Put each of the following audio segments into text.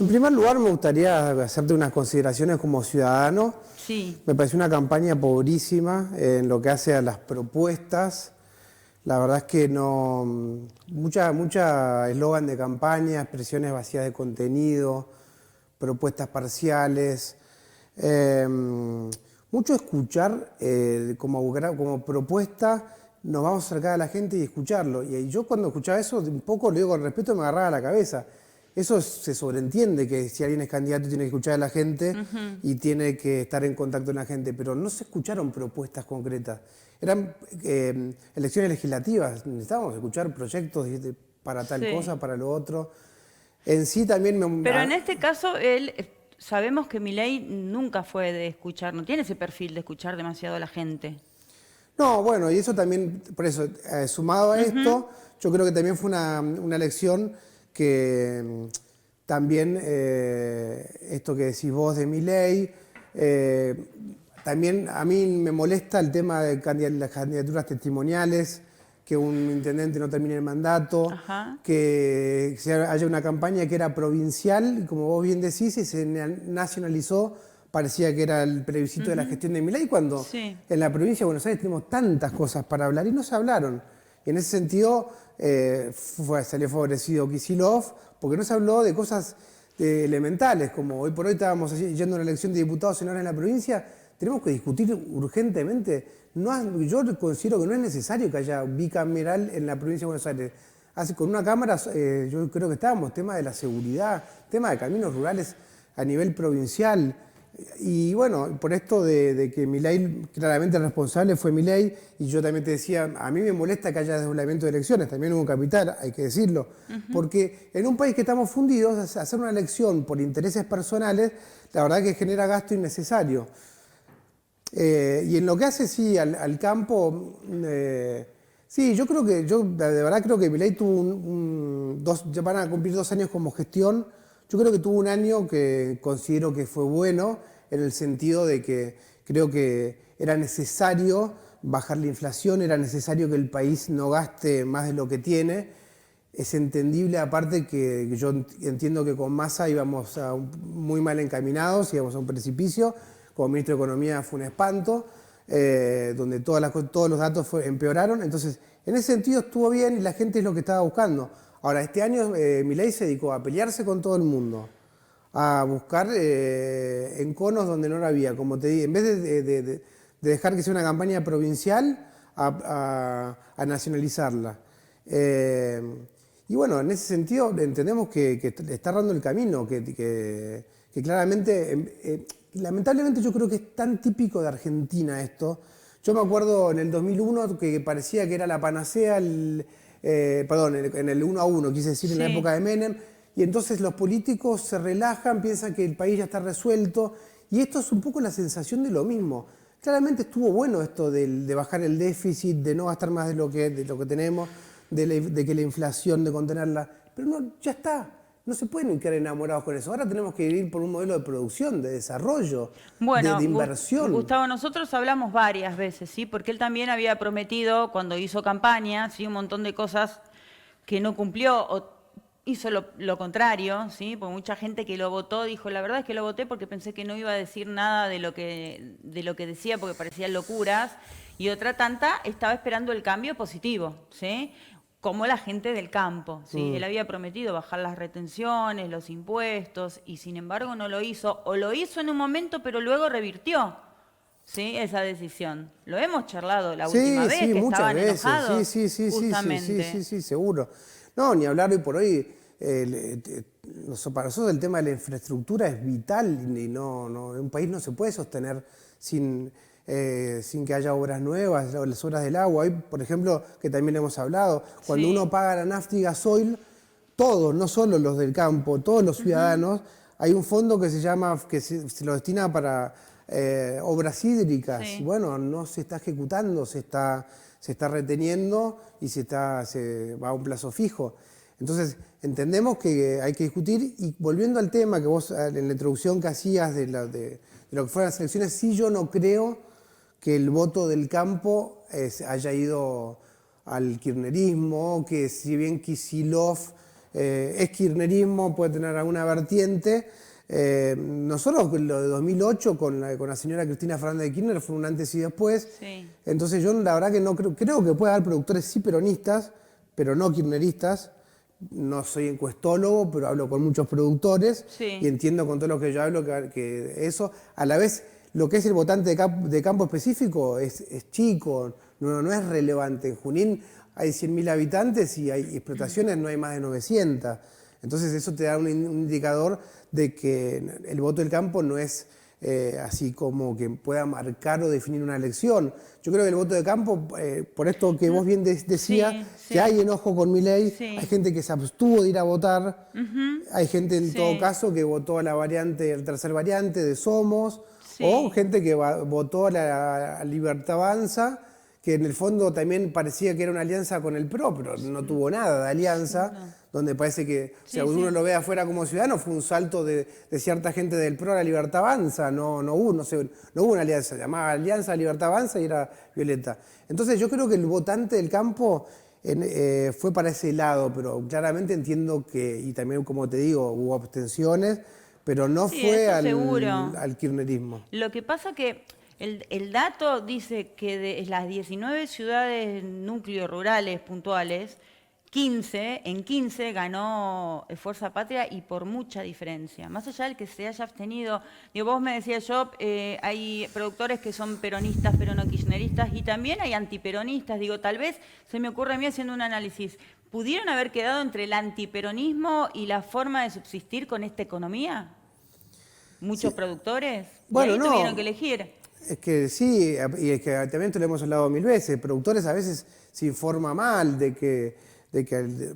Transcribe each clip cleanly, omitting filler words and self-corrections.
En primer lugar, me gustaría hacerte unas consideraciones como ciudadano. Sí. Me pareció una campaña pobrísima en lo que hace a las propuestas. La verdad es que no. Mucha eslogan de campaña, expresiones vacías de contenido, propuestas parciales. Eh, Mucho escuchar como propuesta. Nos vamos a acercar a la gente y escucharlo. Y yo cuando escuchaba eso, un poco, lo digo con respeto, me agarraba la cabeza. Eso se sobreentiende, que si alguien es candidato tiene que escuchar a la gente y tiene que estar en contacto con la gente, pero no se escucharon propuestas concretas. Eran elecciones legislativas, necesitábamos escuchar proyectos para tal Sí. cosa, para lo otro. En sí también Pero en este caso, sabemos que Milei nunca fue de escuchar, no tiene ese perfil de escuchar demasiado a la gente. No, bueno, y eso también, por eso, sumado a esto, yo creo que también fue una elección que también, esto que decís vos de Milei, también a mí me molesta el tema de las candidaturas testimoniales, que un intendente no termine el mandato, Ajá. que haya una campaña que era provincial, y como vos bien decís, y se nacionalizó. Parecía que era el plebiscito de la gestión de Milei, cuando Sí. en la provincia de Buenos Aires tenemos tantas cosas para hablar y no se hablaron. Y en ese sentido salió favorecido Kicillof, porque no se habló de cosas elementales, como hoy por hoy estábamos yendo a una elección de diputados senadores en la provincia. Tenemos que discutir urgentemente. Yo considero que no es necesario que haya bicameral en la provincia de Buenos Aires. Así, con una cámara, yo creo que estábamos, tema de la seguridad, tema de caminos rurales a nivel provincial. Y bueno, por esto de que Milei, claramente el responsable fue Milei, y yo también te decía, a mí me molesta que haya desdoblamiento de elecciones, también hubo un capital, hay que decirlo, porque en un país que estamos fundidos, hacer una elección por intereses personales, la verdad que genera gasto innecesario. Y en lo que hace, sí, al campo, sí, yo de verdad creo que Milei tuvo ya van a cumplir 2 años como gestión. Yo creo que tuvo un año que considero que fue bueno, en el sentido de que creo que era necesario bajar la inflación, era necesario que el país no gaste más de lo que tiene. Es entendible, aparte, que yo entiendo que con Massa íbamos muy mal encaminados, íbamos a un precipicio. Como ministro de Economía fue un espanto, donde todos los datos empeoraron. Entonces, en ese sentido estuvo bien y la gente es lo que estaba buscando. Ahora, este año Milei se dedicó a pelearse con todo el mundo, a buscar enconos donde no lo había, como te dije, en vez de dejar que sea una campaña provincial, a nacionalizarla. Y bueno, en ese sentido entendemos que le está dando el camino, que claramente, lamentablemente yo creo que es tan típico de Argentina esto. Yo me acuerdo en el 2001 que parecía que era la panacea, perdón, en el 1 a 1, quise decir, en la época Sí. de Menem, y entonces los políticos se relajan, piensan que el país ya está resuelto, y esto es un poco la sensación de lo mismo. Claramente estuvo bueno esto de bajar el déficit, de no gastar más de lo que tenemos, de que la inflación, de contenerla, pero no, ya está. No se pueden quedar enamorados con eso. Ahora tenemos que ir por un modelo de producción, de desarrollo, de Bueno, inversión. Gustavo, nosotros hablamos varias veces, ¿sí? Porque él también había prometido, cuando hizo campaña, ¿sí? Un montón de cosas que no cumplió o hizo lo contrario, ¿sí? Porque mucha gente que lo votó dijo, la verdad es que lo voté porque pensé que no iba a decir nada de lo que decía porque parecían locuras, y otra tanta estaba esperando el cambio positivo, ¿sí? Como la gente del campo, ¿sí? Él había prometido bajar las retenciones, los impuestos, y sin embargo no lo hizo, o lo hizo en un momento, pero luego revirtió, ¿sí? Esa decisión. Lo hemos charlado la última Sí, vez, sí, que muchas estaban veces. Sí, enojados, sí, sí, sí, sí, sí, sí, justamente. sí, seguro. No, ni hablar hoy por hoy. Para nosotros el tema de la infraestructura es vital, y un país no se puede sostener sin que haya obras nuevas, las obras del agua. Hoy, por ejemplo, que también hemos hablado, cuando uno Sí. paga la nafta y gasoil, todos, no solo los del campo, todos los ciudadanos, hay un fondo que se llama, se lo destina para obras hídricas. Y Sí. bueno, no se está ejecutando, se está reteniendo y se va a un plazo fijo. Entonces, entendemos que hay que discutir, y volviendo al tema que vos en la introducción que hacías de lo que fueron las elecciones, sí, yo no creo que el voto del campo haya ido al kirchnerismo, que si bien Kicillof es kirchnerismo, puede tener alguna vertiente. Nosotros lo de 2008 con la señora Cristina Fernández de Kirchner fue un antes y después. Sí. Entonces yo la verdad que no creo que pueda haber productores sí peronistas, pero no kirchneristas. No soy encuestólogo, pero hablo con muchos productores Sí. y entiendo con todo lo que yo hablo que eso, a la vez, lo que es el votante de campo específico es chico, no es relevante. En Junín hay 100.000 habitantes y hay explotaciones, no hay más de 900. Entonces eso te da un indicador de que el voto del campo no es así como que pueda marcar o definir una elección. Yo creo que el voto de campo, por esto que vos bien decías, Sí. que hay enojo con Milei, Sí. hay gente que se abstuvo de ir a votar, hay gente en Sí. todo caso que votó la tercer variante de Somos, Sí. o gente que votó la Libertad Avanza, que en el fondo también parecía que era una alianza con el PRO, pero no tuvo nada de alianza, donde parece que, si uno lo ve afuera como ciudadano, fue un salto de cierta gente del PRO a la Libertad Avanza, no hubo una alianza, se llamaba Alianza Libertad Avanza y era violeta. Entonces yo creo que el votante del campo fue para ese lado, pero claramente entiendo que, y también como te digo, hubo abstenciones, pero no Sí, fue eso seguro. al kirchnerismo. Lo que pasa que el dato dice que de las 19 ciudades núcleos rurales puntuales, en 15 ganó Fuerza Patria y por mucha diferencia. Más allá del que se haya abstenido, digo, vos me decías yo, hay productores que son peronistas pero no kirchneristas y también hay antiperonistas. Digo, tal vez se me ocurre a mí haciendo un análisis, ¿pudieron haber quedado entre el antiperonismo y la forma de subsistir con esta economía? Muchos productores. Bueno, y ahí no. tuvieron que elegir. Es que sí, y es que también te lo hemos hablado 1000 veces. Productores a veces se informa mal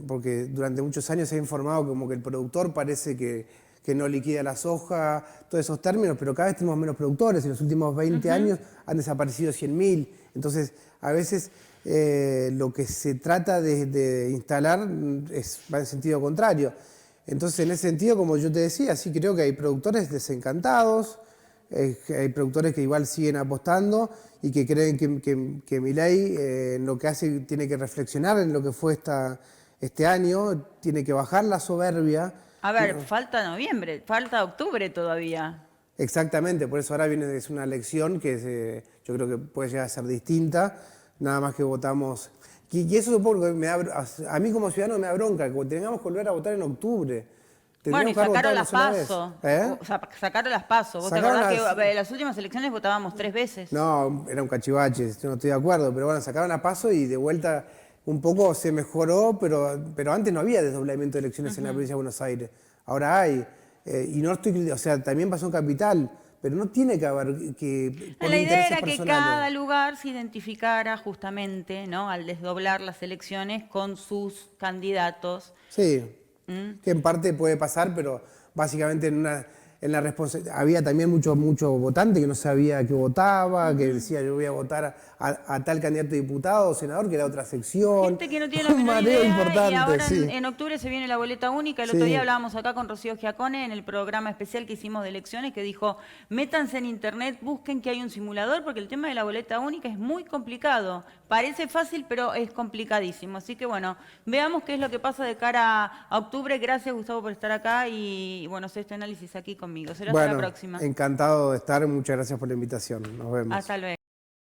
porque durante muchos años se ha informado como que el productor parece que no liquida la soja, todos esos términos, pero cada vez tenemos menos productores. En los últimos 20 años han desaparecido 100.000. Entonces, a veces lo que se trata de instalar va en sentido contrario. Entonces, en ese sentido, como yo te decía, sí creo que hay productores desencantados, hay productores que igual siguen apostando y que creen que Milei en lo que hace tiene que reflexionar en lo que fue este año, tiene que bajar la soberbia. A ver, falta noviembre, falta octubre todavía. Exactamente, por eso ahora es una elección que yo creo que puede llegar a ser distinta, nada más que votamos. Y eso supongo que a mí como ciudadano me da bronca, que tengamos que volver a votar en octubre. Bueno, y sacaron las PASO. ¿Eh? Sacaron las PASO. ¿Vos te acordás que en las últimas elecciones votábamos 3 veces? No, era un cachivache, yo no estoy de acuerdo, pero bueno, sacaron a PASO y de vuelta un poco se mejoró, pero antes no había desdoblamiento de elecciones en la provincia de Buenos Aires. Ahora hay, y no estoy, o sea, también pasó en Capital, pero no tiene que haber que La idea era que cada lugar se identificara justamente, ¿no? Al desdoblar las elecciones con sus candidatos. Sí, que en parte puede pasar, pero básicamente había también mucho votante que no sabía que votaba, que decía yo voy a votar a tal candidato a diputado o senador, que era otra sección. Gente que no tiene la Un menor mareo idea, importante, y ahora sí. en octubre se viene la boleta única. El otro día hablábamos acá con Rocío Giacone en el programa especial que hicimos de elecciones, que dijo, métanse en internet, busquen que hay un simulador, porque el tema de la boleta única es muy complicado. Parece fácil, pero es complicadísimo. Así que bueno, veamos qué es lo que pasa de cara a octubre. Gracias, Gustavo, por estar acá y bueno, hacer este análisis aquí conmigo. Será hasta la próxima. Encantado de estar, muchas gracias por la invitación. Nos vemos. Hasta luego.